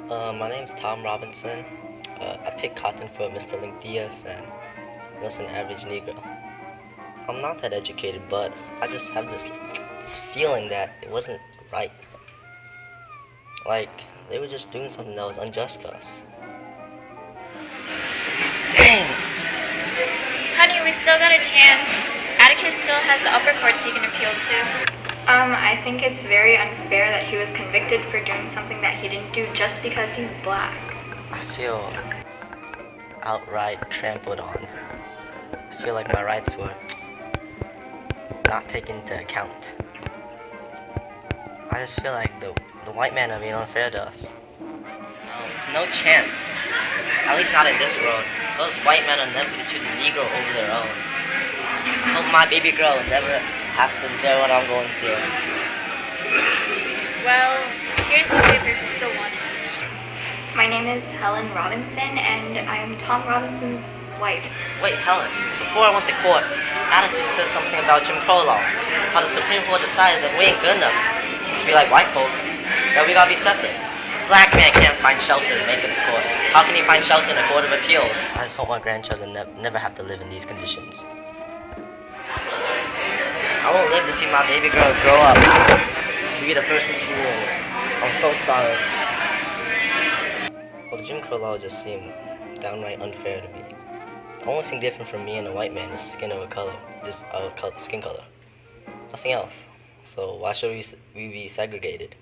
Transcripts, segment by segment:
My name's Tom Robinson. I picked cotton for Mr. Link Diaz and was an average Negro. I'm not that educated, but I just have this feeling that it wasn't right. Like, they were just doing something that was unjust to us. Dang! Honey, we still got a chance. Atticus still has the upper courts he can appeal to. I think it's very unfair that he was convicted for doing something that he didn't do just because he's black. I feel outright trampled on. I feel like my rights were not taken into account. I just feel like the white men are being unfair to us. No, there's no chance. At least not in this world. Those white men are never going to choose a Negro over their own. I hope my baby girl will never have to do what I'm going to. Well, here's the paper if you still want it. My name is Helen Robinson, and I am Tom Robinson's wife. Wait, Helen, before I went to court, Atticus said something about Jim Crow laws. How the Supreme Court decided that we ain't good enough to be like white folk, that we gotta be separate. Black man can't find shelter in Macon's court. How can he find shelter in a court of appeals? I just hope my grandchildren never have to live in these conditions. I won't live to see my baby girl grow up to be the person she is. I'm so sorry. Well, the Jim Crow law just seemed downright unfair to me. The only thing different from me and a white man is skin color. Nothing else. So why should we be segregated?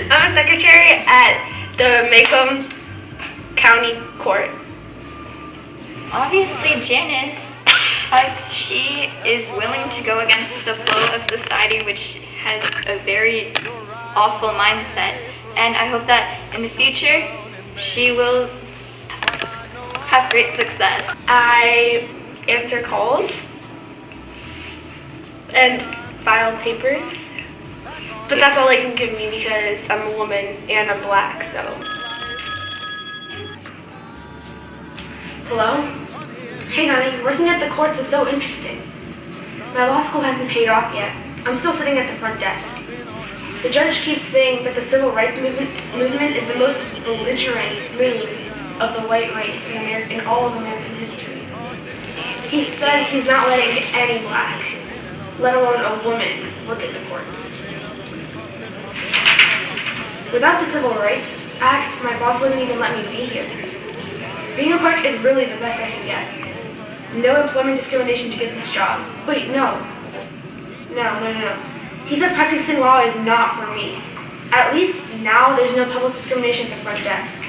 I'm a secretary at the Macomb County Court. Obviously, Janice, as she is willing to go against the flow of society, which has a very awful mindset, and I hope that in the future she will have great success. I answer calls and file papers, but that's all they can give me because I'm a woman and I'm black, so. Hello? Hey honey, working at the courts was so interesting. My law school hasn't paid off yet. I'm still sitting at the front desk. The judge keeps saying that the civil rights movement is the most belligerent move of the white race in all of American history. He says he's not letting any black, let alone a woman, work at the courts. Without the Civil Rights Act, my boss wouldn't even let me be here. Being a clerk is really the best I can get. No employment discrimination to get this job. Wait, no. No. He says practicing law is not for me. At least now there's no public discrimination at the front desk.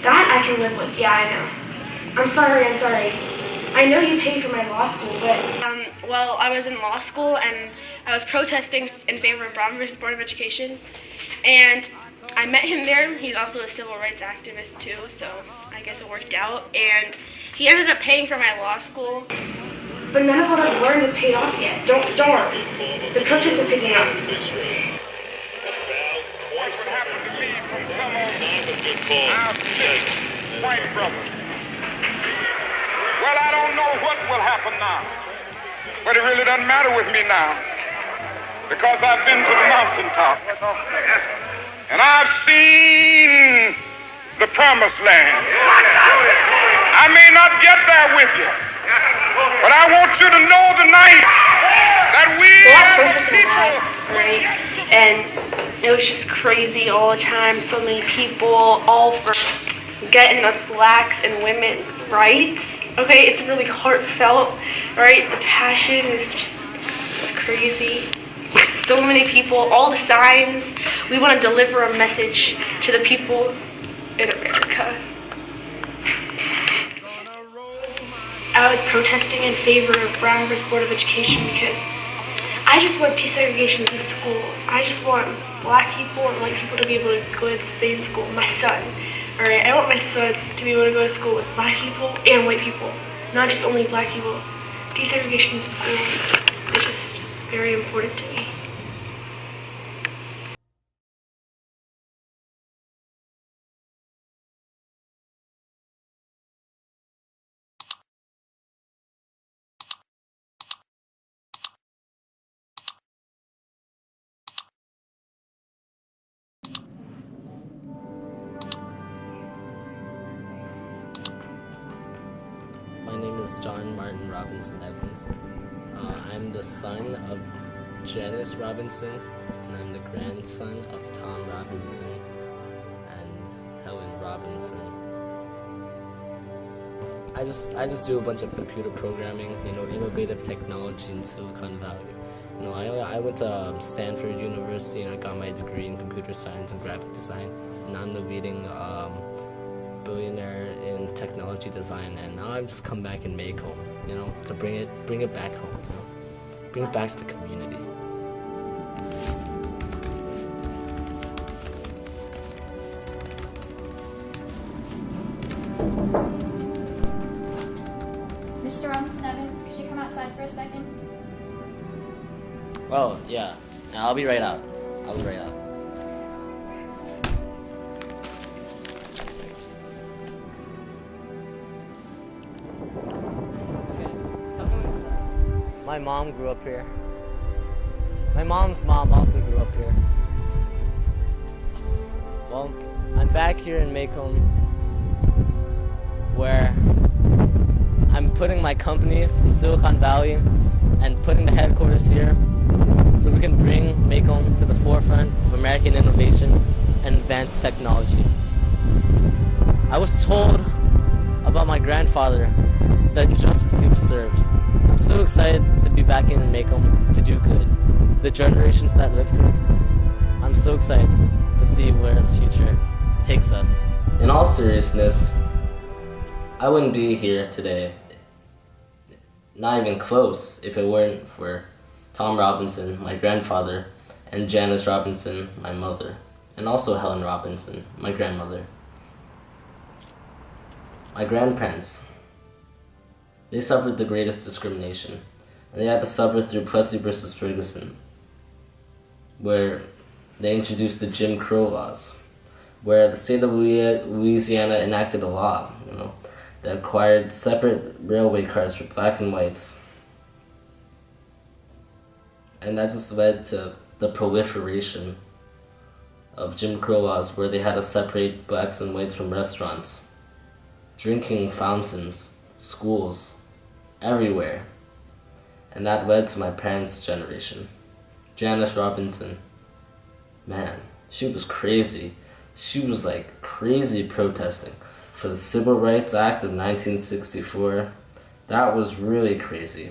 That I can live with, yeah, I know. I'm sorry. I know you paid for my law school, but... Well, I was in law school and I was protesting in favor of Brown versus Board of Education. And I met him there. He's also a civil rights activist too, so I guess it worked out. And he ended up paying for my law school. But none of what I've learned is paid off yet. Don't worry. The protests are picking up. What would happen to me from some of our white brothers? Well, I don't know what will happen now. But it really doesn't matter with me now. Because I've been to the mountaintop. And I've seen the promised land. I may not get there with you. But I want you to know tonight that we as people, right? And it was just crazy all the time. So many people, all for getting us blacks and women rights. Okay, it's really heartfelt, right? The passion is just crazy. It's just so many people, all the signs. We want to deliver a message to the people in America. I was protesting in favor of Brown versus Board of Education because I just want desegregation in schools. I just want black people and white people to be able to go to the same school. My son, alright? I want my son to be able to go to school with black people and white people, not just only black people. Desegregation in schools is just very important to me. is John Martin Robinson Evans. I'm the son of Janice Robinson, and I'm the grandson of Tom Robinson and Helen Robinson. I just do a bunch of computer programming, innovative technology in Silicon Valley. I went to Stanford University and I got my degree in computer science and graphic design, and I'm the leading billionaire in technology design, and now I've just come back and make home, to bring it back home, bring it back to the community. Mr. Robinson Evans, could you come outside for a second? Oh, yeah. I'll be right out. My mom grew up here. My mom's mom also grew up here. Well, I'm back here in Macomb, where I'm putting my company from Silicon Valley and putting the headquarters here so we can bring Macomb to the forefront of American innovation and advanced technology. I was told about my grandfather, the injustice he served. I'm so excited to be back in Macomb to do good. The generations that lived here. I'm so excited to see where the future takes us. In all seriousness, I wouldn't be here today, not even close, if it weren't for Tom Robinson, my grandfather, and Janice Robinson, my mother, and also Helen Robinson, my grandmother. My grandparents, they suffered the greatest discrimination, and they had to suffer through Plessy versus Ferguson, where they introduced the Jim Crow laws, where the state of Louisiana enacted a law, that required separate railway cars for black and whites. And that just led to the proliferation of Jim Crow laws, where they had to separate blacks and whites from restaurants, drinking fountains, schools, everywhere. And that led to my parents' generation. Janice Robinson, man, she was crazy. She was like crazy protesting for the Civil Rights Act of 1964. That was really crazy,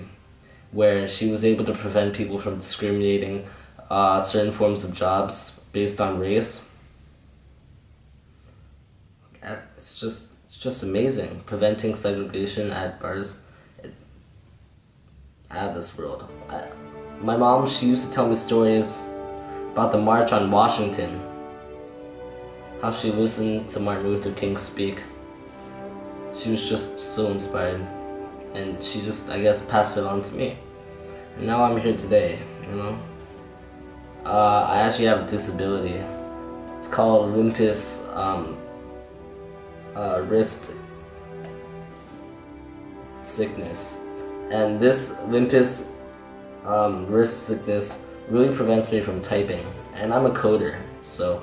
where she was able to prevent people from discriminating certain forms of jobs based on race. It's just amazing, preventing segregation at bars out of this world. My mom, she used to tell me stories about the March on Washington, how she listened to Martin Luther King speak. She was just so inspired, and she just, I guess, passed it on to me. And now I'm here today, I actually have a disability. It's called lupus wrist sickness. And this lupus wrist sickness really prevents me from typing. And I'm a coder, so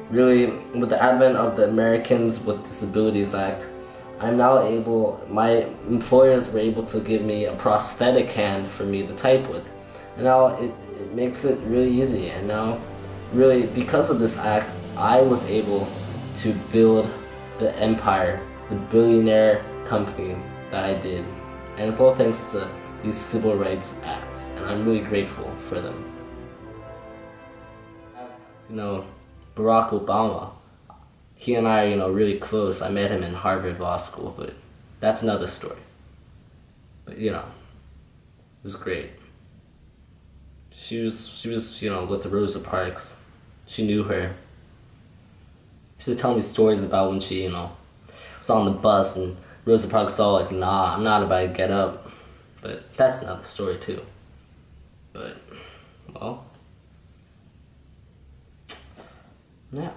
really, with the advent of the Americans with Disabilities Act, I'm now able, my employers were able to give me a prosthetic hand for me to type with. And now it makes it really easy. And now, really, because of this act, I was able to build the empire, the billionaire company that I did. And it's all thanks to these civil rights acts, and I'm really grateful for them. Barack Obama, he and I are, really close. I met him in Harvard Law School, but that's another story. But, it was great. She was, with Rosa Parks. She knew her. She was telling me stories about when she, was on the bus and Rosa Parks was all like, nah, I'm not about to get up. But that's another story too. But, well, yeah.